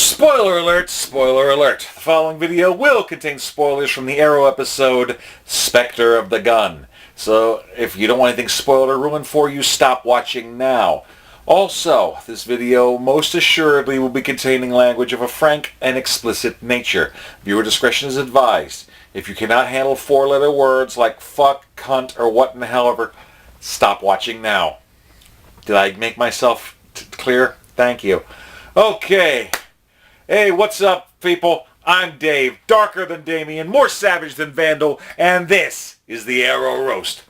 Spoiler alert, spoiler alert. The following video will contain spoilers from the Arrow episode, Spectre of the Gun. So if you don't want anything spoiled or ruined for you, stop watching now. Also, this video most assuredly will be containing language of a frank and explicit nature. Viewer discretion is advised. If you cannot handle four-letter words like fuck, cunt, or what in the hell ever, stop watching now. Did I make myself clear? Thank you. Okay. Hey, what's up, people? I'm Dave, darker than Damien, more savage than Vandal, and this is the Arrow Roast.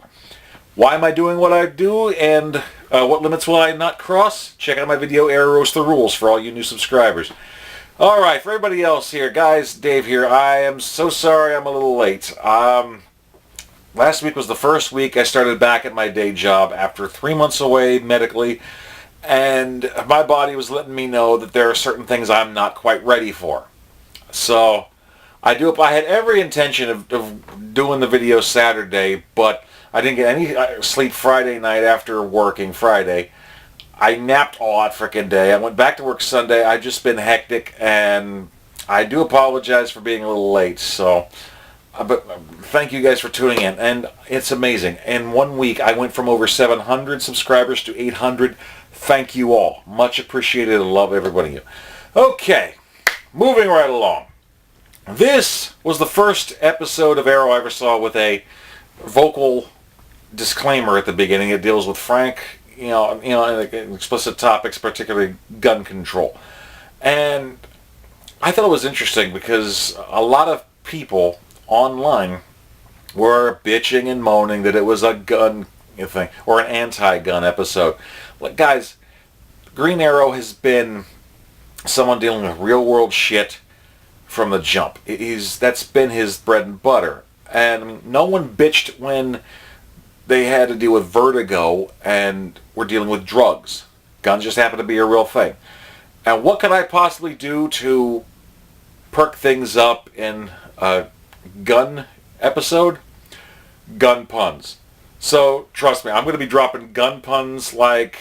Why am I doing what I do, and what limits will I not cross? Check out my video, Arrow Roast the Rules, for all you new subscribers. Alright, for everybody else here, guys, Dave here. I am so sorry I'm a little late. Last week was the first week I started back at my day job after 3 months away medically. And my body was letting me know that there are certain things I'm not quite ready for. So I had every intention of doing the video Saturday, but I didn't get any sleep Friday night after working Friday. I napped all that frickin' day. I went back to work Sunday. I've just been hectic, and I do apologize for being a little late. So, but thank you guys for tuning in, and it's amazing. In 1 week, I went from over 700 subscribers to 800. Thank you all. Much appreciated. I love every one of you. Okay, moving right along. This was the first episode of Arrow I ever saw with a vocal disclaimer at the beginning. It deals with frank, and explicit topics, particularly gun control. And I thought it was interesting because a lot of people online were bitching and moaning that it was a gun thing or an anti-gun episode. Like, guys, Green Arrow has been someone dealing with real-world shit from the jump. That's been his bread and butter. And no one bitched when they had to deal with vertigo and were dealing with drugs. Guns just happen to be a real thing. And what could I possibly do to perk things up in a gun episode? Gun puns. So, trust me, I'm going to be dropping gun puns like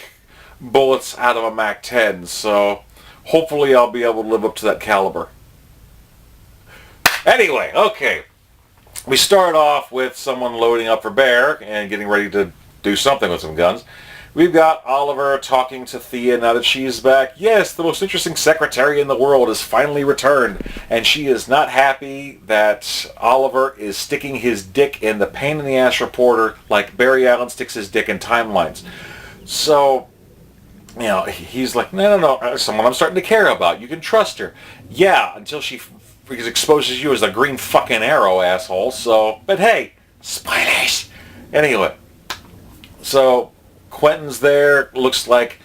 bullets out of a MAC-10, so hopefully I'll be able to live up to that caliber. Anyway, okay. We start off with someone loading up for bear and getting ready to do something with some guns. We've got Oliver talking to Thea now that she's back. Yes, the most interesting secretary in the world has finally returned, and she is not happy that Oliver is sticking his dick in the pain-in-the-ass reporter like Barry Allen sticks his dick in timelines. So, he's like, no, someone I'm starting to care about. You can trust her. Yeah, until she exposes you as the green fucking arrow, asshole. So, but hey, spoilers. Anyway, so Quentin's there. Looks like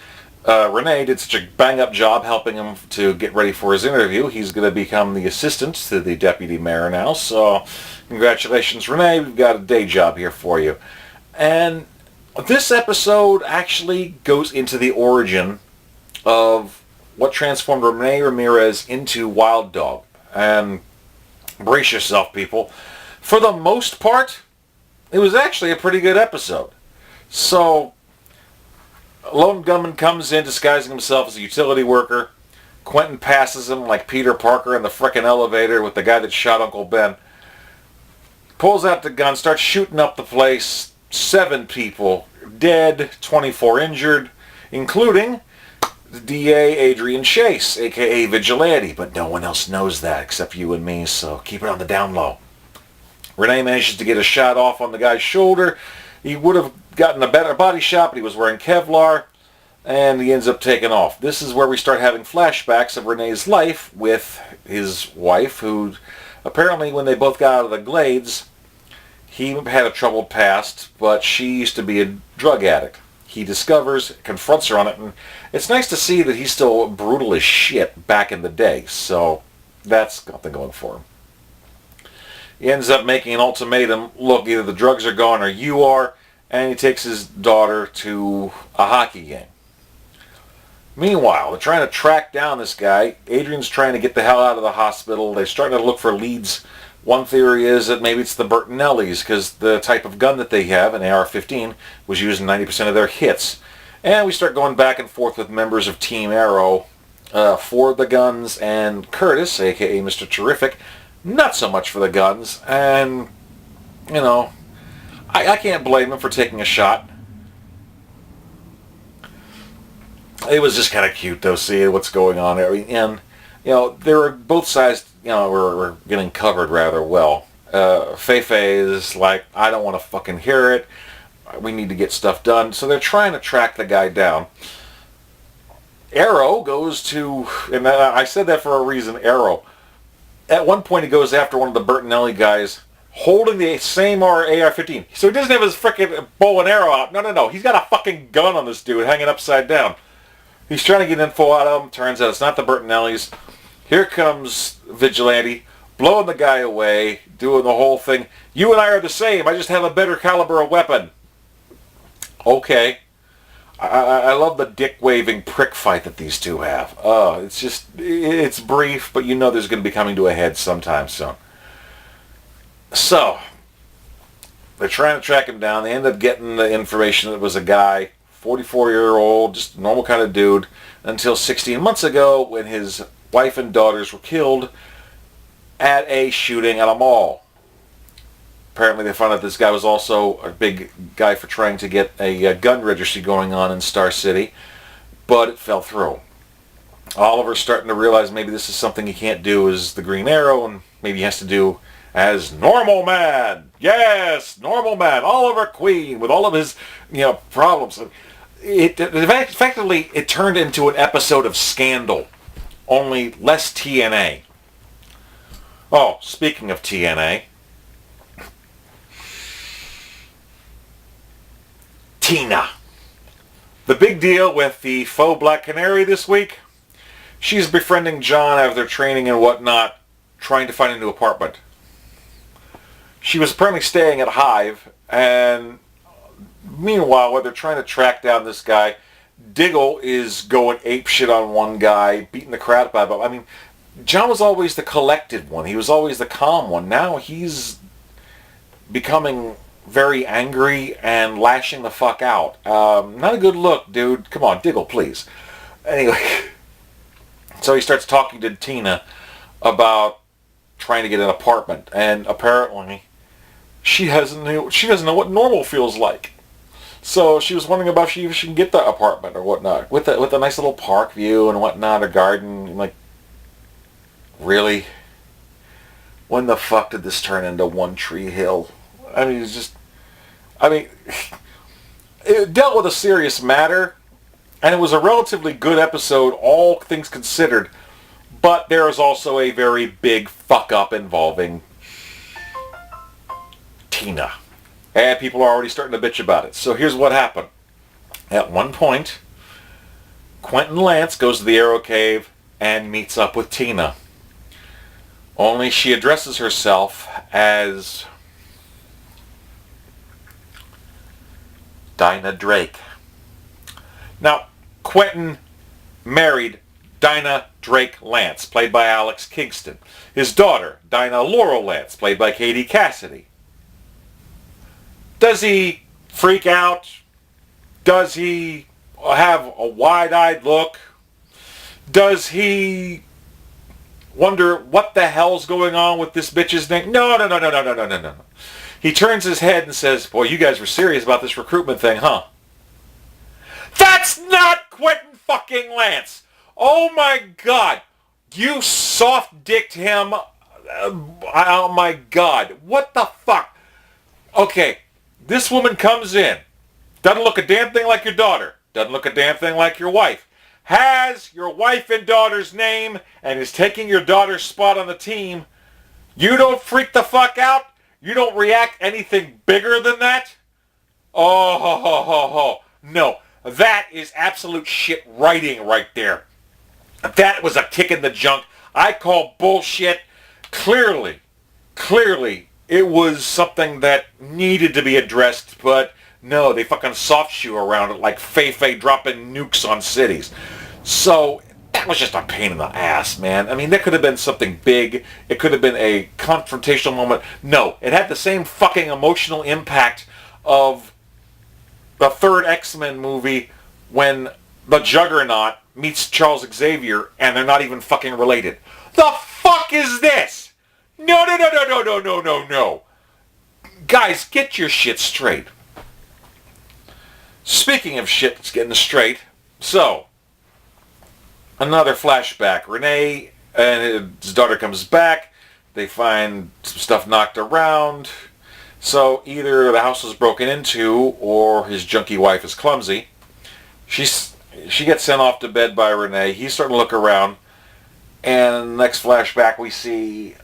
Rene did such a bang-up job helping him to get ready for his interview. He's going to become the assistant to the deputy mayor now. So congratulations, Rene. We've got a day job here for you. And this episode actually goes into the origin of what transformed Rene Ramirez into Wild Dog. And brace yourself, people. For the most part, it was actually a pretty good episode. So, a lone gunman comes in disguising himself as a utility worker. Quentin passes him like Peter Parker in the frickin' elevator with the guy that shot Uncle Ben. Pulls out the gun, starts shooting up the place. 7 people dead, 24 injured, including the DA Adrian Chase, a.k.a. Vigilante, but no one else knows that except you and me, so keep it on the down low. Rene manages to get a shot off on the guy's shoulder. He would have gotten a better body shot, but he was wearing Kevlar, and he ends up taking off. This is where we start having flashbacks of Rene's life with his wife, who apparently when they both got out of the Glades, he had a troubled past, but she used to be a drug addict. He confronts her on it, and it's nice to see that he's still brutal as shit back in the day, so that's something going for him. He ends up making an ultimatum, look, either the drugs are gone or you are, and he takes his daughter to a hockey game. Meanwhile, they're trying to track down this guy. Adrian's trying to get the hell out of the hospital. They're starting to look for leads. One theory is that maybe it's the Bertinellis, because the type of gun that they have, an AR-15, was used in 90% of their hits. And we start going back and forth with members of Team Arrow for the guns, and Curtis, aka Mr. Terrific, not so much for the guns. And, you know, I can't blame him for taking a shot. It was just kind of cute, though, seeing what's going on there. And, you know, they were both sides, you know, were getting covered rather well. Fei-Fei is like, I don't want to fucking hear it. We need to get stuff done. So they're trying to track the guy down. Arrow goes to, and I said that for a reason, Arrow. At one point he goes after one of the Bertinelli guys holding the same AR-15. So he doesn't have his frickin' bow and arrow out. No. He's got a fucking gun on this dude hanging upside down. He's trying to get info out of him. Turns out it's not the Bertinellis. Here comes Vigilante, blowing the guy away, doing the whole thing. You and I are the same. I just have a better caliber of weapon. Okay. I love the dick-waving prick fight that these two have. It's just, it's brief, but you know there's going to be coming to a head sometime soon. So, they're trying to track him down. They end up getting the information that it was a guy, 44-year-old, just a normal kind of dude, until 16 months ago when his wife and daughters were killed at a shooting at a mall. Apparently they found out this guy was also a big guy for trying to get a gun registry going on in Star City, but it fell through. Oliver's starting to realize maybe this is something he can't do as the Green Arrow, and maybe he has to do as Normal Man. Yes, Normal Man, Oliver Queen, with all of his, you know, problems. Effectively, it turned into an episode of Scandal, only less TNA. Oh, speaking of TNA, Tina. The big deal with the faux Black Canary this week, she's befriending John after training and whatnot, trying to find a new apartment. She was apparently staying at Hive, and meanwhile, while they're trying to track down this guy, Diggle is going apeshit on one guy, beating the crap out of him. I mean, John was always the collected one. He was always the calm one. Now he's becoming very angry and lashing the fuck out. Not a good look, dude. Come on, Diggle, please. Anyway, so he starts talking to Tina about trying to get an apartment, and apparently she doesn't know what normal feels like. So she was wondering about if she can get the apartment or whatnot, with a nice little park view and whatnot, a garden. I'm like, really? When the fuck did this turn into One Tree Hill? I mean, it's just, it dealt with a serious matter, and it was a relatively good episode, all things considered, but there is also a very big fuck-up involving Tina. And people are already starting to bitch about it. So here's what happened. At one point, Quentin Lance goes to the Arrow Cave and meets up with Tina. Only she addresses herself as Dinah Drake. Now, Quentin married Dinah Drake Lance, played by Alex Kingston. His daughter, Dinah Laurel Lance, played by Katie Cassidy. Does he freak out? Does he have a wide-eyed look? Does he wonder what the hell's going on with this bitch's name? No. He turns his head and says, boy, you guys were serious about this recruitment thing, huh? That's not Quentin fucking Lance! Oh my God! You soft-dicked him. Oh my God. What the fuck? Okay, this woman comes in. Doesn't look a damn thing like your daughter. Doesn't look a damn thing like your wife. Has your wife and daughter's name and is taking your daughter's spot on the team. You don't freak the fuck out? You don't react anything bigger than that? Oh, no. That is absolute shit writing right there. That was a kick in the junk. I call bullshit. Clearly, it was something that needed to be addressed, but no, they fucking soft shoe around it like Fei-Fei dropping nukes on cities. So that was just a pain in the ass, man. I mean, that could have been something big. It could have been a confrontational moment. No, it had the same fucking emotional impact of the third X-Men movie when the Juggernaut meets Charles Xavier, and they're not even fucking related. The fuck is this? No, no, no, no, no, no, no, no, no. Guys, get your shit straight. Speaking of shit getting straight, so, another flashback. Rene and his daughter comes back. They find some stuff knocked around. So either the house was broken into or his junkie wife is clumsy. She gets sent off to bed by Rene. He's starting to look around. And in the next flashback we see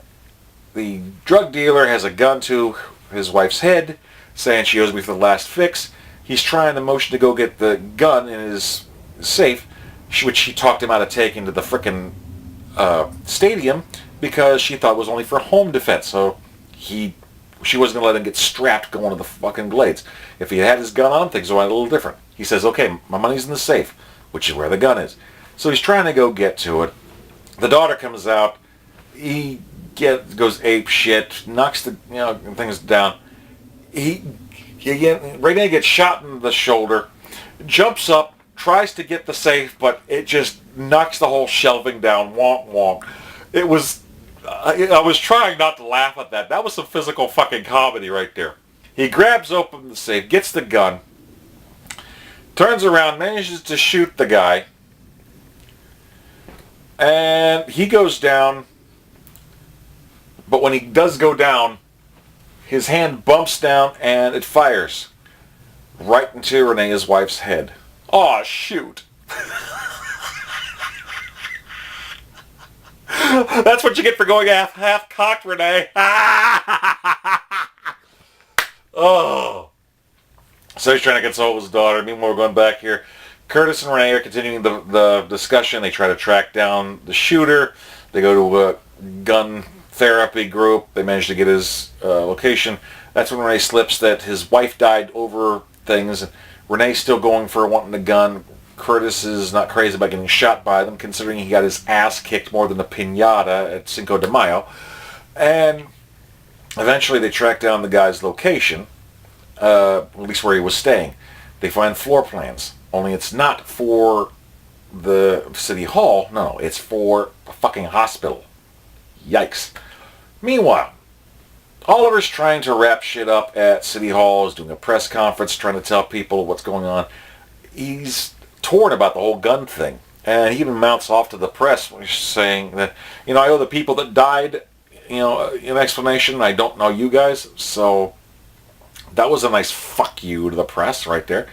the drug dealer has a gun to his wife's head, saying she owes me for the last fix. He's trying to motion to go get the gun in his safe, which she talked him out of taking to the frickin' stadium because she thought it was only for home defense. So she wasn't going to let him get strapped going to the fucking Glades. If he had his gun on, things went a little different. He says, okay, my money's in the safe, which is where the gun is. So he's trying to go get to it. The daughter comes out. He goes ape shit, knocks the things down. Rene gets shot in the shoulder, jumps up, tries to get the safe, but it just knocks the whole shelving down. Wonk, wonk. It was... I was trying not to laugh at that. That was some physical fucking comedy right there. He grabs open the safe, gets the gun, turns around, manages to shoot the guy, and he goes down. But when he does go down, his hand bumps down and it fires right into Rene's wife's head. Aw, shoot. That's what you get for going half-cocked, Rene. Oh. So he's trying to console his daughter. Meanwhile, we're going back here. Curtis and Rene are continuing the discussion. They try to track down the shooter. They go to a gun therapy group. They manage to get his location. That's when Rene slips that his wife died over things. Rene's still going for wanting the gun. Curtis is not crazy about getting shot by them, considering he got his ass kicked more than a piñata at Cinco de Mayo. And eventually they track down the guy's location, at least where he was staying. They find floor plans, only it's not for the city hall. No, it's for a fucking hospital. Yikes. Meanwhile, Oliver's trying to wrap shit up at City Hall. He's doing a press conference, trying to tell people what's going on. He's torn about the whole gun thing. And he even mounts off to the press saying that, I owe the people that died, an explanation. I don't know you guys. So that was a nice fuck you to the press right there.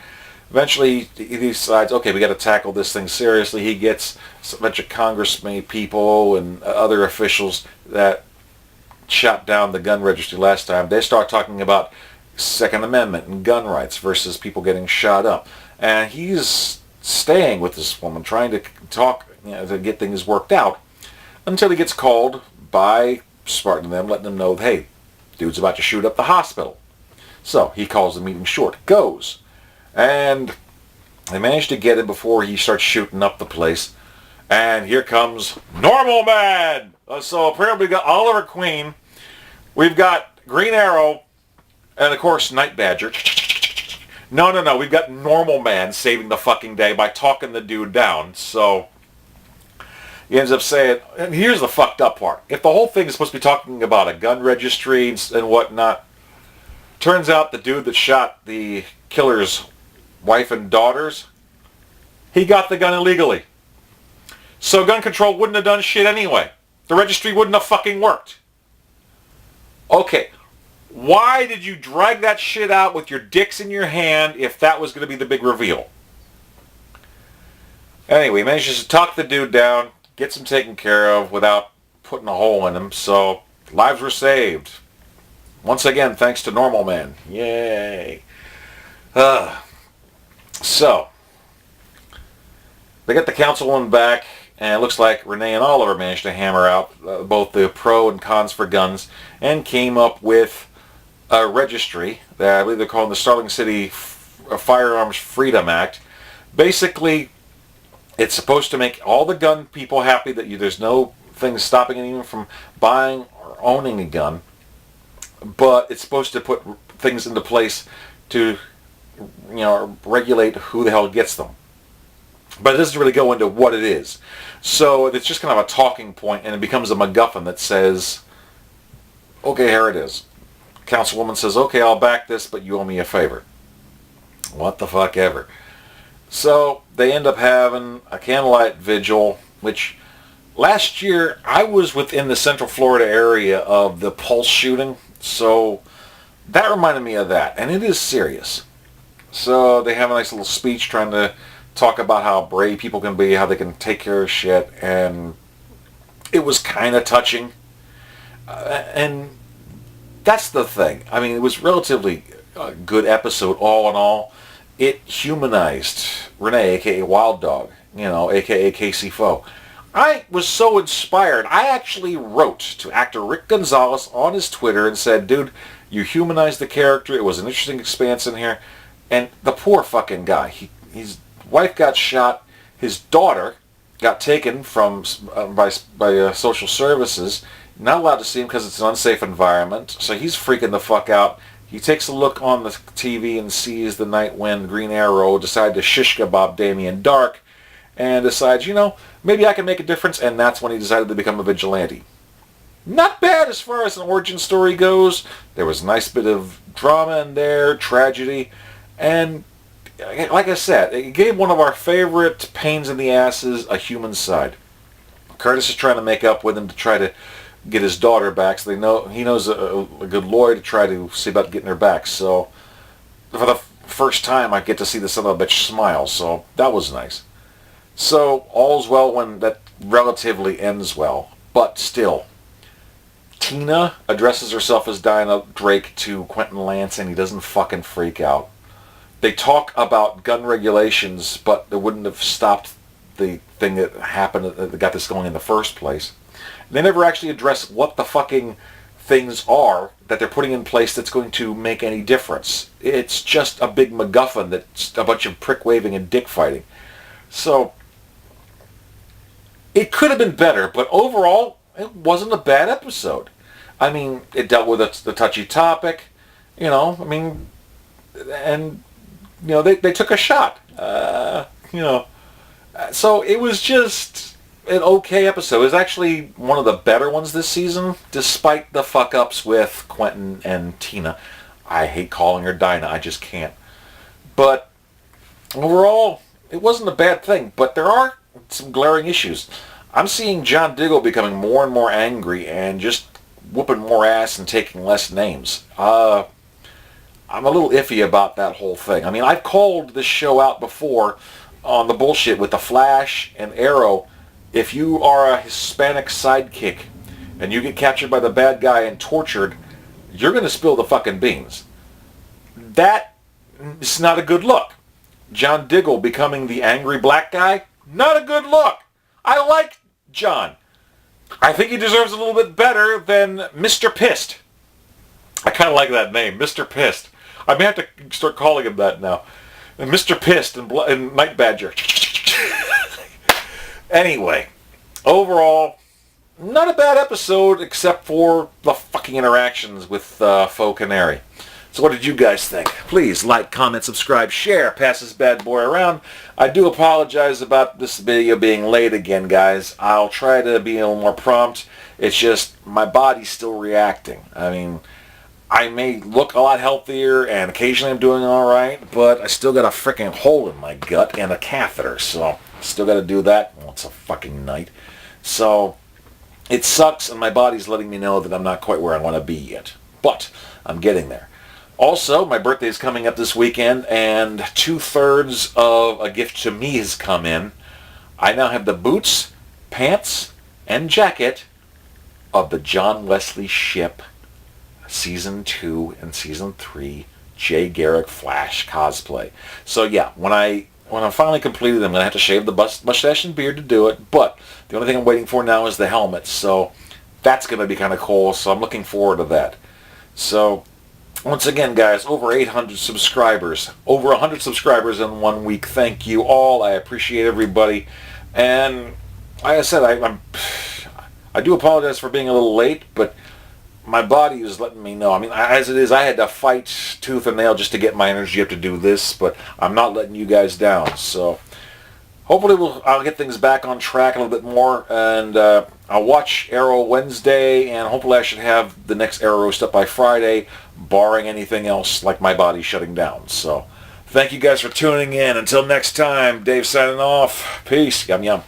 Eventually he decides, okay, we got to tackle this thing seriously. He gets a bunch of congressmen people and other officials that shot down the gun registry last time. They start talking about Second Amendment and gun rights versus people getting shot up. And he's staying with this woman, trying to talk, to get things worked out, until he gets called by Spartan and them, letting them know, hey, dude's about to shoot up the hospital. So he calls the meeting short, goes, and they manage to get him before he starts shooting up the place. And here comes Normal Man! So apparently we got Oliver Queen, we've got Green Arrow, and of course Night Badger. No, we've got Normal Man saving the fucking day by talking the dude down. So he ends up saying, and here's the fucked up part. If the whole thing is supposed to be talking about a gun registry and whatnot, turns out the dude that shot the killer's wife and daughters, he got the gun illegally. So gun control wouldn't have done shit anyway. The registry wouldn't have fucking worked. Okay, why did you drag that shit out with your dicks in your hand if that was going to be the big reveal? Anyway, he manages to talk the dude down, gets him taken care of without putting a hole in him, so lives were saved. Once again, thanks to Normal Man. Yay. So, they get the councilwoman back, and it looks like Rene and Oliver managed to hammer out both the pro and cons for guns, and came up with a registry that I believe they're calling the Starling City Firearms Freedom Act. Basically, it's supposed to make all the gun people happy that there's no thing stopping anyone from buying or owning a gun, but it's supposed to put things into place to regulate who the hell gets them. but it doesn't really go into what it is. So it's just kind of a talking point, and it becomes a MacGuffin that says, okay, here it is. Councilwoman says, okay, I'll back this, but you owe me a favor. What the fuck ever. So they end up having a candlelight vigil, which last year I was within the Central Florida area of the Pulse shooting, so that reminded me of that, and it is serious. So they have a nice little speech trying to talk about how brave people can be, how they can take care of shit, and it was kind of touching. And that's the thing. I mean, it was relatively a good episode all in all. It humanized Rene, a.k.a. Wild Dog, a.k.a. Casey Foe. I was so inspired. I actually wrote to actor Rick Gonzalez on his Twitter and said, dude, you humanized the character. It was an interesting expanse in here. And the poor fucking guy. His wife got shot. His daughter got taken from by social services. Not allowed to see him because it's an unsafe environment. So he's freaking the fuck out. He takes a look on the TV and sees the night when Green Arrow decided to shish kebab Damien Dark and decides, maybe I can make a difference, and that's when he decided to become a vigilante. Not bad as far as an origin story goes. There was a nice bit of drama in there, tragedy, and like I said, it gave one of our favorite pains in the asses a human side. Curtis is trying to make up with him to try to get his daughter back, so he knows a good lawyer to try to see about getting her back. So for the first time I get to see the son of a bitch smile, so that was nice. So all's well when that relatively ends well, but still, Tina addresses herself as Diana Drake to Quentin Lance, and he doesn't fucking freak out. They talk about gun regulations, but they wouldn't have stopped the thing that happened that got this going in the first place. They never actually address what the fucking things are that they're putting in place that's going to make any difference. It's just a big MacGuffin that's a bunch of prick waving and dick fighting. So it could have been better, but overall, it wasn't a bad episode. I mean, it dealt with the touchy topic, they took a shot, So it was just an okay episode. It was actually one of the better ones this season, despite the fuck-ups with Quentin and Tina. I hate calling her Dinah, I just can't. But overall, it wasn't a bad thing, but there are some glaring issues. I'm seeing John Diggle becoming more and more angry and just whooping more ass and taking less names. I'm a little iffy about that whole thing. I mean, I've called this show out before on the bullshit with the Flash and Arrow. If you are a Hispanic sidekick and you get captured by the bad guy and tortured, you're going to spill the fucking beans. That is not a good look. John Diggle becoming the angry black guy, not a good look. I like John. I think he deserves a little bit better than Mr. Pissed. I kind of like that name, Mr. Pissed. I may have to start calling him that now. Mr. Pissed and Night Badger. Anyway, overall, not a bad episode except for the fucking interactions with Faux Canary. So what did you guys think? Please like, comment, subscribe, share, pass this bad boy around. I do apologize about this video being late again, guys. I'll try to be a little more prompt. It's just my body's still reacting. I mean, I may look a lot healthier and occasionally I'm doing all right, but I still got a freaking hole in my gut and a catheter, so still got to do that. Well, it's a fucking night. So it sucks, and my body's letting me know that I'm not quite where I want to be yet. But I'm getting there. Also, my birthday is coming up this weekend, and 2/3 of a gift to me has come in. I now have the boots, pants, and jacket of the John Wesley Ship Season 2 and Season 3 Jay Garrick Flash cosplay. So yeah, when I'm finally completed, I'm going to have to shave the mustache and beard to do it, but the only thing I'm waiting for now is the helmet, so that's going to be kind of cool, so I'm looking forward to that. So once again, guys, over 800 subscribers, over 100 subscribers in 1 week. Thank you all. I appreciate everybody. And like I said, I do apologize for being a little late, but my body is letting me know. I mean, as it is, I had to fight tooth and nail just to get my energy up to do this, but I'm not letting you guys down. So hopefully I'll get things back on track a little bit more, and I'll watch Arrow Wednesday, and hopefully I should have the next Arrow roast up by Friday, barring anything else like my body shutting down. So thank you guys for tuning in. Until next time, Dave signing off. Peace. Yum yum.